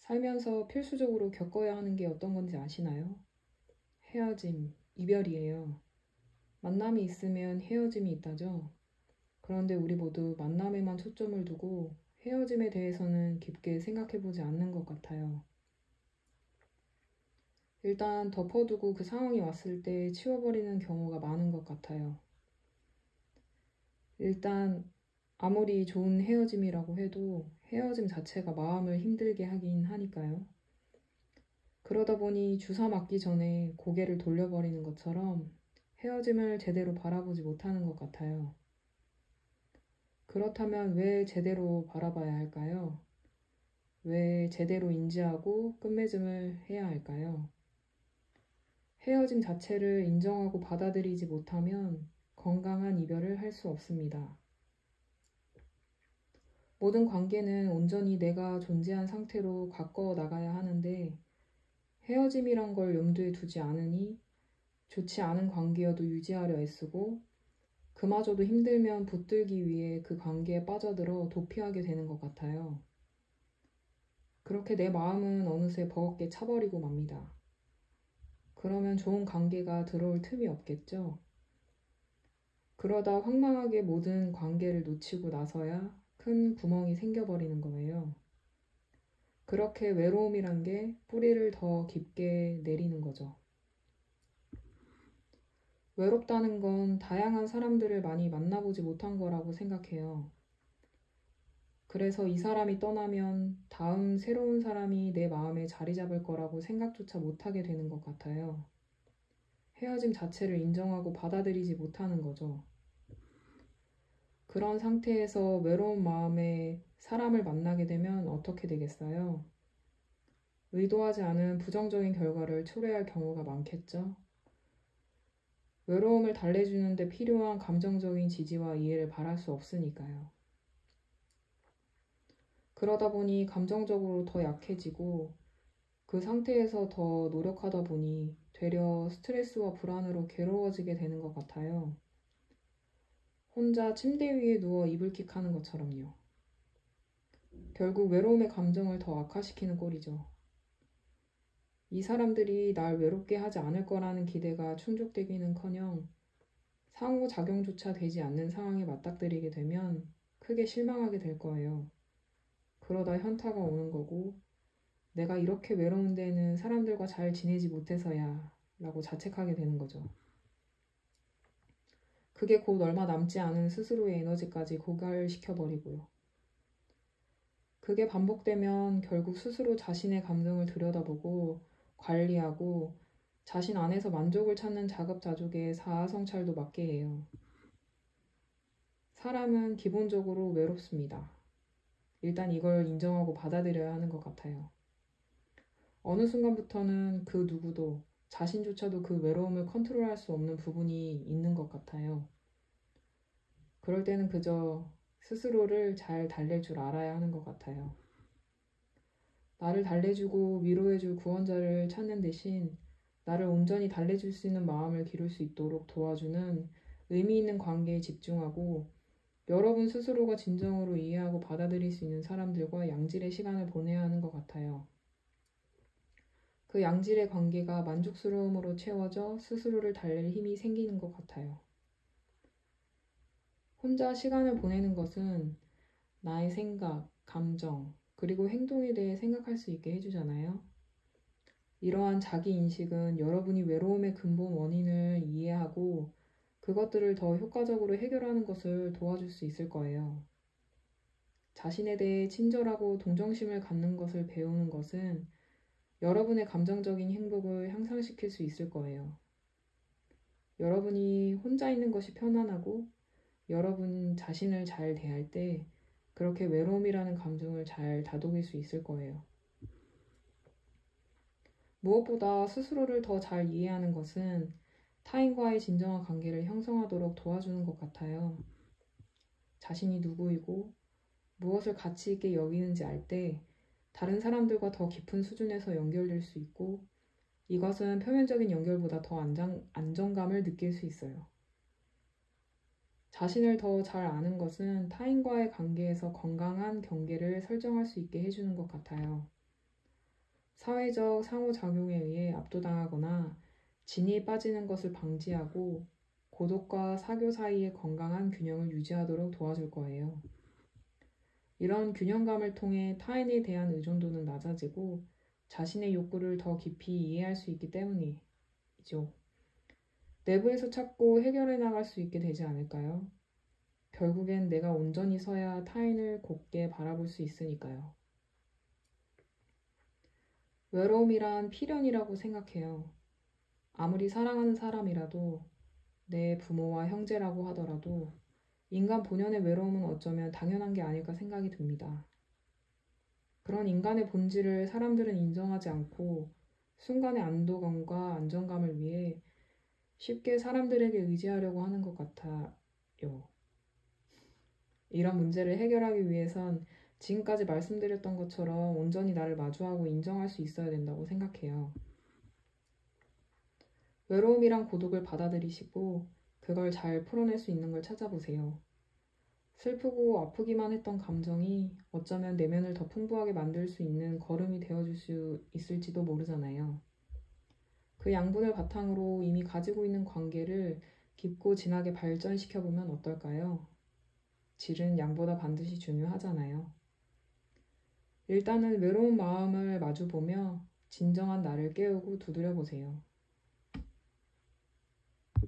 살면서 필수적으로 겪어야 하는 게 어떤 건지 아시나요? 헤어짐, 이별이에요. 만남이 있으면 헤어짐이 있다죠. 그런데 우리 모두 만남에만 초점을 두고 헤어짐에 대해서는 깊게 생각해보지 않는 것 같아요. 일단 덮어두고 그 상황이 왔을 때 치워버리는 경우가 많은 것 같아요. 일단 아무리 좋은 헤어짐이라고 해도 헤어짐 자체가 마음을 힘들게 하긴 하니까요. 그러다 보니 주사 맞기 전에 고개를 돌려버리는 것처럼 헤어짐을 제대로 바라보지 못하는 것 같아요. 그렇다면 왜 제대로 바라봐야 할까요? 왜 제대로 인지하고 끝맺음을 해야 할까요? 헤어짐 자체를 인정하고 받아들이지 못하면 건강한 이별을 할 수 없습니다. 모든 관계는 온전히 내가 존재한 상태로 가꿔 나가야 하는데 헤어짐이란 걸 염두에 두지 않으니 좋지 않은 관계여도 유지하려 애쓰고 그마저도 힘들면 붙들기 위해 그 관계에 빠져들어 도피하게 되는 것 같아요. 그렇게 내 마음은 어느새 버겁게 차버리고 맙니다. 그러면 좋은 관계가 들어올 틈이 없겠죠? 그러다 황망하게 모든 관계를 놓치고 나서야 큰 구멍이 생겨버리는 거예요. 그렇게 외로움이란 게 뿌리를 더 깊게 내리는 거죠. 외롭다는 건 다양한 사람들을 많이 만나보지 못한 거라고 생각해요. 그래서 이 사람이 떠나면 다음 새로운 사람이 내 마음에 자리 잡을 거라고 생각조차 못하게 되는 것 같아요. 헤어짐 자체를 인정하고 받아들이지 못하는 거죠. 그런 상태에서 외로운 마음에 사람을 만나게 되면 어떻게 되겠어요? 의도하지 않은 부정적인 결과를 초래할 경우가 많겠죠? 외로움을 달래주는데 필요한 감정적인 지지와 이해를 바랄 수 없으니까요. 그러다 보니 감정적으로 더 약해지고 그 상태에서 더 노력하다 보니 되려 스트레스와 불안으로 괴로워지게 되는 것 같아요. 혼자 침대 위에 누워 이불킥하는 것처럼요. 결국 외로움의 감정을 더 악화시키는 꼴이죠. 이 사람들이 날 외롭게 하지 않을 거라는 기대가 충족되기는커녕 상호작용조차 되지 않는 상황에 맞닥뜨리게 되면 크게 실망하게 될 거예요. 그러다 현타가 오는 거고 내가 이렇게 외로운 데는 사람들과 잘 지내지 못해서야 라고 자책하게 되는 거죠. 그게 곧 얼마 남지 않은 스스로의 에너지까지 고갈시켜버리고요. 그게 반복되면 결국 스스로 자신의 감정을 들여다보고 관리하고 자신 안에서 만족을 찾는 자급자족의 자아성찰도 맞게 해요. 사람은 기본적으로 외롭습니다. 일단 이걸 인정하고 받아들여야 하는 것 같아요. 어느 순간부터는 그 누구도 자신조차도 그 외로움을 컨트롤할 수 없는 부분이 있는 것 같아요. 그럴 때는 그저 스스로를 잘 달랠 줄 알아야 하는 것 같아요. 나를 달래주고 위로해줄 구원자를 찾는 대신 나를 온전히 달래줄 수 있는 마음을 기를 수 있도록 도와주는 의미 있는 관계에 집중하고 여러분 스스로가 진정으로 이해하고 받아들일 수 있는 사람들과 양질의 시간을 보내야 하는 것 같아요. 그 양질의 관계가 만족스러움으로 채워져 스스로를 달랠 힘이 생기는 것 같아요. 혼자 시간을 보내는 것은 나의 생각, 감정, 그리고 행동에 대해 생각할 수 있게 해주잖아요. 이러한 자기 인식은 여러분이 외로움의 근본 원인을 이해하고 그것들을 더 효과적으로 해결하는 것을 도와줄 수 있을 거예요. 자신에 대해 친절하고 동정심을 갖는 것을 배우는 것은 여러분의 감정적인 행복을 향상시킬 수 있을 거예요. 여러분이 혼자 있는 것이 편안하고 여러분 자신을 잘 대할 때 그렇게 외로움이라는 감정을 잘 다독일 수 있을 거예요. 무엇보다 스스로를 더 잘 이해하는 것은 타인과의 진정한 관계를 형성하도록 도와주는 것 같아요. 자신이 누구이고 무엇을 가치 있게 여기는지 알 때 다른 사람들과 더 깊은 수준에서 연결될 수 있고 이것은 표면적인 연결보다 더 안정감을 느낄 수 있어요. 자신을 더 잘 아는 것은 타인과의 관계에서 건강한 경계를 설정할 수 있게 해주는 것 같아요. 사회적 상호작용에 의해 압도당하거나 진이 빠지는 것을 방지하고 고독과 사교 사이의 건강한 균형을 유지하도록 도와줄 거예요. 이런 균형감을 통해 타인에 대한 의존도는 낮아지고 자신의 욕구를 더 깊이 이해할 수 있기 때문이죠. 내부에서 찾고 해결해 나갈 수 있게 되지 않을까요? 결국엔 내가 온전히 서야 타인을 곱게 바라볼 수 있으니까요. 외로움이란 필연이라고 생각해요. 아무리 사랑하는 사람이라도 내 부모와 형제라고 하더라도 인간 본연의 외로움은 어쩌면 당연한 게 아닐까 생각이 듭니다. 그런 인간의 본질을 사람들은 인정하지 않고 순간의 안도감과 안정감을 위해 쉽게 사람들에게 의지하려고 하는 것 같아요. 이런 문제를 해결하기 위해선 지금까지 말씀드렸던 것처럼 온전히 나를 마주하고 인정할 수 있어야 된다고 생각해요. 외로움이란 고독을 받아들이시고 그걸 잘 풀어낼 수 있는 걸 찾아보세요. 슬프고 아프기만 했던 감정이 어쩌면 내면을 더 풍부하게 만들 수 있는 걸음이 되어줄 수 있을지도 모르잖아요. 그 양분을 바탕으로 이미 가지고 있는 관계를 깊고 진하게 발전시켜보면 어떨까요? 질은 양보다 반드시 중요하잖아요. 일단은 외로운 마음을 마주보며 진정한 나를 깨우고 두드려 보세요.